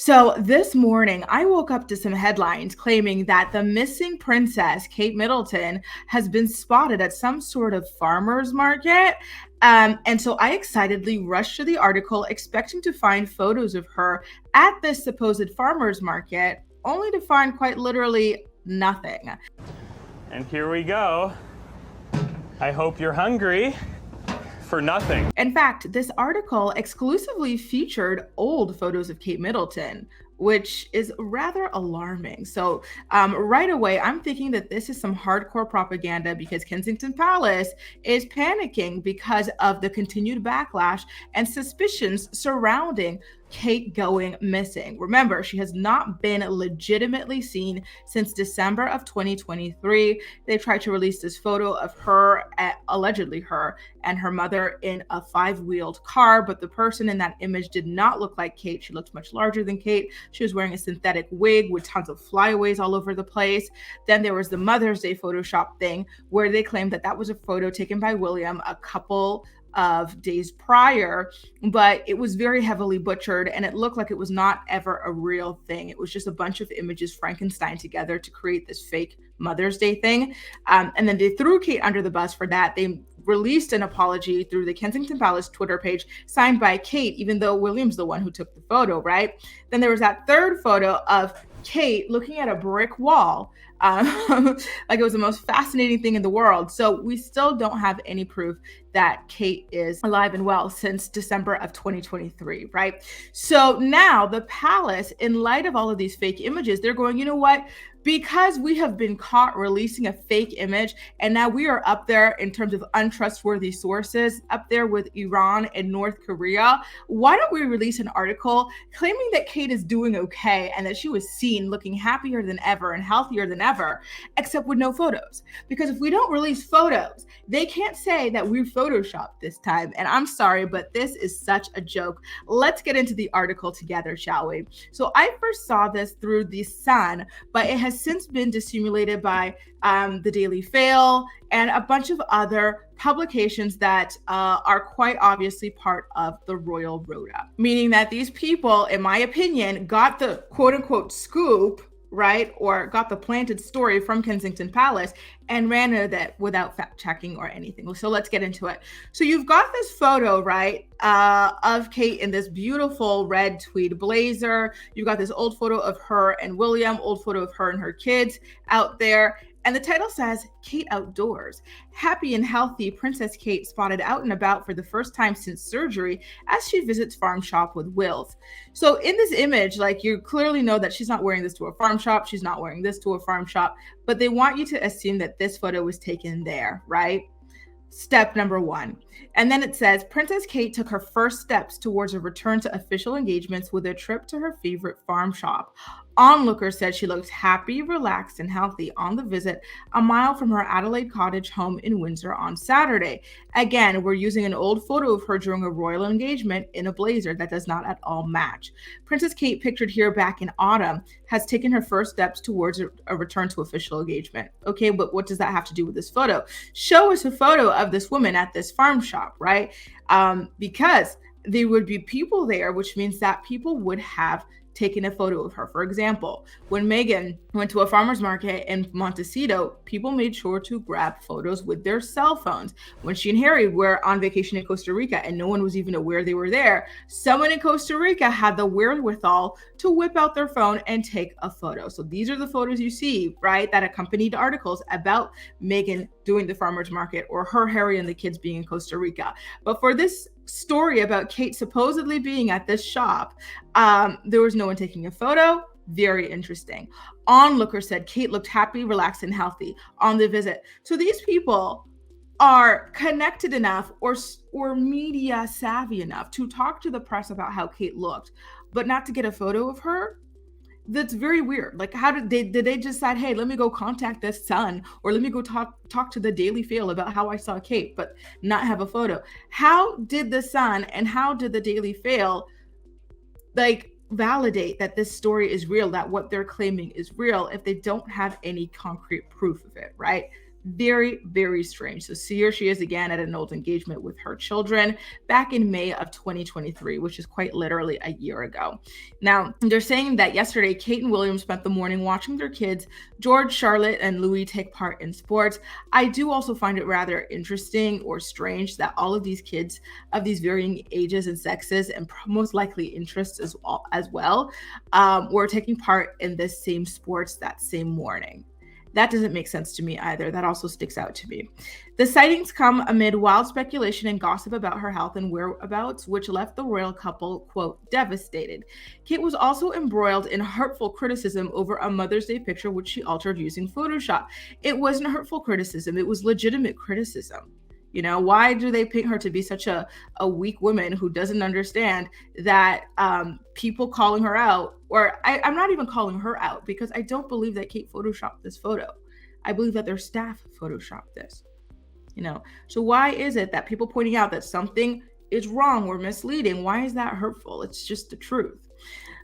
So this morning, I woke up to some headlines claiming that the missing princess, Kate Middleton, has been spotted at some sort of farmer's market. And so I excitedly rushed to the article, expecting to find photos of her at this supposed farmer's market, only to find quite literally nothing. And here we go. I hope you're hungry for nothing. In fact, this article exclusively featured old photos of Kate Middleton, which is rather alarming. So, right away, I'm thinking that this is some hardcore propaganda because Kensington Palace is panicking because of the continued backlash and suspicions surrounding Kate going missing. Remember, she has not been legitimately seen since December of 2023. They tried to release this photo of her, allegedly her, and her mother in a five-wheeled car, but the person in that image did not look like Kate. She looked much larger than Kate. She was wearing a synthetic wig with tons of flyaways all over the place. Then there was the Mother's Day Photoshop thing where they claimed that that was a photo taken by William a couple of days prior, but it was very heavily butchered and it looked like it was not ever a real thing. It was just a bunch of images Frankenstein together to create this fake Mother's Day thing. And then they threw Kate under the bus for that. They released an apology through the Kensington Palace Twitter page signed by Kate, even though William's the one who took the photo, right? Then there was that third photo of Kate looking at a brick wall. Like it was the most fascinating thing in the world. So we still don't have any proof that Kate is alive and well since December of 2023, right? So now the palace, in light of all of these fake images, they're going, you know what? Because we have been caught releasing a fake image, and now we are up there in terms of untrustworthy sources, up there with Iran and North Korea, why don't we release an article claiming that Kate is doing okay and that she was seen looking happier than ever and healthier than ever, except with no photos? Because if we don't release photos, they can't say that we photoshopped this time. And I'm sorry, but this is such a joke. Let's get into the article together, shall we? So I first saw this through The Sun, but it has since been dissimulated by the Daily Fail and a bunch of other publications that are quite obviously part of the royal rota, meaning that these people, in my opinion, got the quote unquote scoop, right? Or got the planted story from Kensington Palace and ran with it without fact checking or anything. So let's get into it. So you've got this photo, right, of Kate in this beautiful red tweed blazer. You've got this old photo of her and William, old photo of her and her kids out there. And the title says, Kate Outdoors. Happy and healthy Princess Kate spotted out and about for the first time since surgery as she visits farm shop with Wills. So in this image, like you clearly know that she's not wearing this to a farm shop. She's not wearing this to a farm shop, but they want you to assume that this photo was taken there, right? Step number one. And then it says, Princess Kate took her first steps towards a return to official engagements with a trip to her favorite farm shop. Onlookers said she looked happy, relaxed, and healthy on the visit a mile from her Adelaide cottage home in Windsor on Saturday. Again, we're using an old photo of her during a royal engagement in a blazer that does not at all match. Princess Kate, pictured here back in autumn, has taken her first steps towards a return to official engagement. Okay, but what does that have to do with this photo? Show us a photo of this woman at this farm shop, right? Because there would be people there, which means that people would have taken a photo of her. For example, when Meghan went to a farmer's market in Montecito, people made sure to grab photos with their cell phones. When she and Harry were on vacation in Costa Rica and no one was even aware they were there, someone in Costa Rica had the wherewithal to whip out their phone and take a photo. So these are the photos you see, right, that accompanied articles about Meghan doing the farmer's market or her, Harry, and the kids being in Costa Rica. But for this story about Kate supposedly being at this shop, there was no one taking a photo. Very interesting. Onlooker said Kate looked happy, relaxed, and healthy on the visit. So these people are connected enough or media savvy enough to talk to the press about how Kate looked, but not to get a photo of her. That's very weird. Like, how did they just decide, hey, let me go contact the Sun or let me go talk to the Daily Fail about how I saw Kate, but not have a photo? How did the Sun and how did the Daily Fail like validate that this story is real, that what they're claiming is real, if they don't have any concrete proof of it, right? Very, very strange. So here she is again at an old engagement with her children back in May of 2023, which is quite literally a year ago. Now, they're saying that yesterday, Kate and William spent the morning watching their kids, George, Charlotte, and Louis, take part in sports. I do also find it rather interesting or strange that all of these kids of these varying ages and sexes and most likely interests as well were taking part in this same sports that same morning. That doesn't make sense to me either. That also sticks out to me. The sightings come amid wild speculation and gossip about her health and whereabouts, which left the royal couple, quote, devastated. Kate was also embroiled in hurtful criticism over a Mother's Day picture, which she altered using Photoshop. It wasn't hurtful criticism. It was legitimate criticism. You know, why do they paint her to be such a weak woman who doesn't understand that people calling her out, or I'm not even calling her out because I don't believe that Kate photoshopped this photo. I believe that their staff photoshopped this, you know. So why is it that people pointing out that something is wrong or misleading, why is that hurtful? It's just the truth.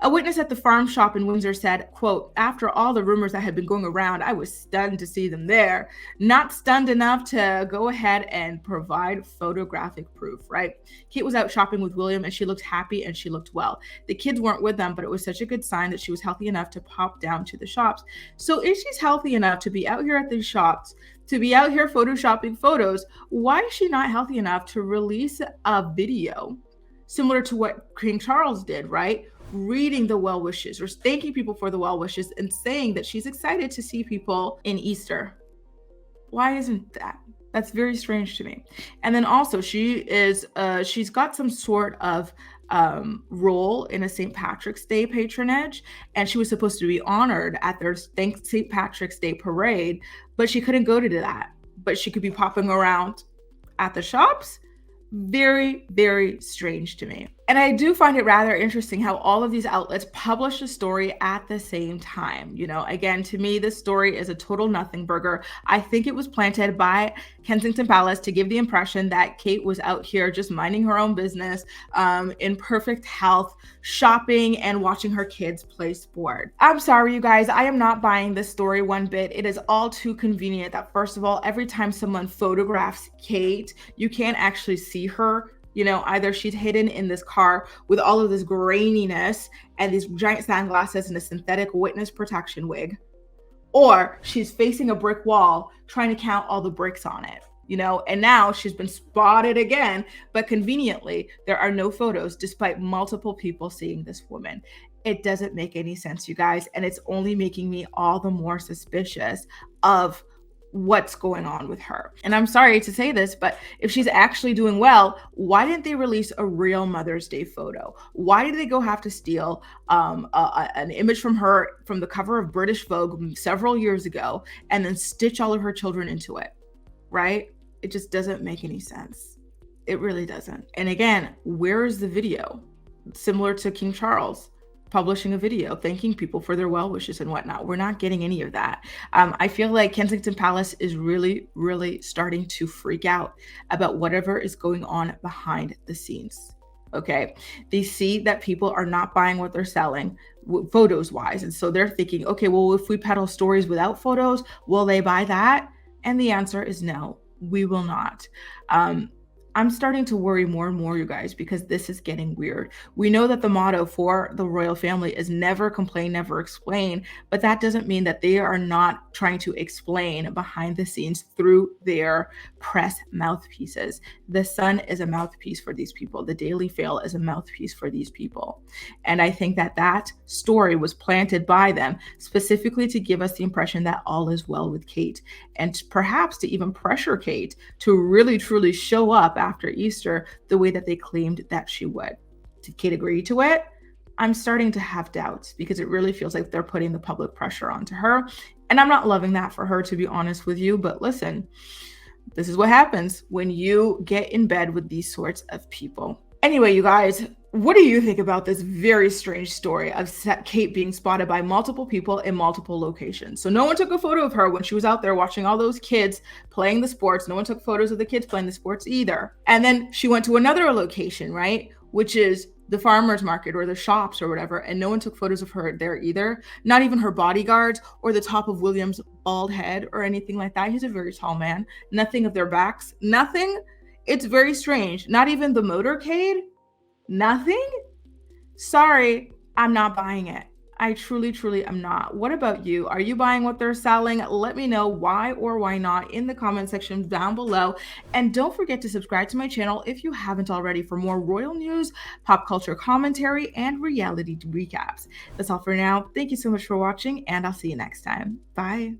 A witness at the farm shop in Windsor said, quote, after all the rumors that had been going around, I was stunned to see them there. Not stunned enough to go ahead and provide photographic proof, right? Kate was out shopping with William and she looked happy and she looked well. The kids weren't with them, but it was such a good sign that she was healthy enough to pop down to the shops. So if she's healthy enough to be out here at these shops, to be out here photoshopping photos, why is she not healthy enough to release a video similar to what King Charles did, right? Reading the well wishes or thanking people for the well wishes and saying that she's excited to see people in Easter. Why isn't that? That's very strange to me. And then also she's got some sort of role in a St. Patrick's Day patronage, and she was supposed to be honored at their St. Patrick's Day parade, but she couldn't go to that. But she could be popping around at the shops. Very, very strange to me. And I do find it rather interesting how all of these outlets publish a story at the same time. You know, again, to me, this story is a total nothing burger. I think it was planted by Kensington Palace to give the impression that Kate was out here just minding her own business, in perfect health, shopping and watching her kids play sport. I'm sorry, you guys, I am not buying this story one bit. It is all too convenient that, first of all, every time someone photographs Kate, you can't actually see her. You know, either she's hidden in this car with all of this graininess and these giant sunglasses and a synthetic witness protection wig, or she's facing a brick wall trying to count all the bricks on it, you know, and now she's been spotted again, but conveniently there are no photos despite multiple people seeing this woman. It doesn't make any sense, you guys, and it's only making me all the more suspicious of what's going on with her. And I'm sorry to say this, but if she's actually doing well, why didn't they release a real Mother's Day photo? Why did they go have to steal an image from her from the cover of British Vogue several years ago and then stitch all of her children into it, right? It just doesn't make any sense. It really doesn't. And again, where is the video? Similar to King Charles publishing a video thanking people for their well wishes and whatnot. We're not getting any of that. I feel like Kensington Palace is really, really starting to freak out about whatever is going on behind the scenes. Okay. They see that people are not buying what they're selling photos wise. And so they're thinking, okay, well, if we peddle stories without photos, will they buy that? And the answer is no, we will not. I'm starting to worry more and more, you guys, because this is getting weird. We know that the motto for the royal family is never complain, never explain, but that doesn't mean that they are not trying to explain behind the scenes through their press mouthpieces. The Sun is a mouthpiece for these people. The Daily Fail is a mouthpiece for these people. And I think that that story was planted by them specifically to give us the impression that all is well with Kate, and perhaps to even pressure Kate to really, truly show up after Easter the way that they claimed that she would. Did Kate agree to it? I'm starting to have doubts because it really feels like they're putting the public pressure onto her. And I'm not loving that for her, to be honest with you. But listen, this is what happens when you get in bed with these sorts of people. Anyway, you guys, what do you think about this very strange story of Kate being spotted by multiple people in multiple locations? So no one took a photo of her when she was out there watching all those kids playing the sports. No one took photos of the kids playing the sports either. And then she went to another location, right? Which is the farmer's market or the shops or whatever, and no one took photos of her there either. Not even her bodyguards or the top of William's bald head or anything like that. He's a very tall man. Nothing of their backs. Nothing. It's very strange. Not even the motorcade. Nothing. Sorry, I'm not buying it. I truly am not. What about you? Are you buying what they're selling? Let me know why or why not in the comment section down below. And don't forget to subscribe to my channel if you haven't already for more royal news, pop culture commentary, and reality recaps. That's all for now. Thank you so much for watching, and I'll see you next time. Bye.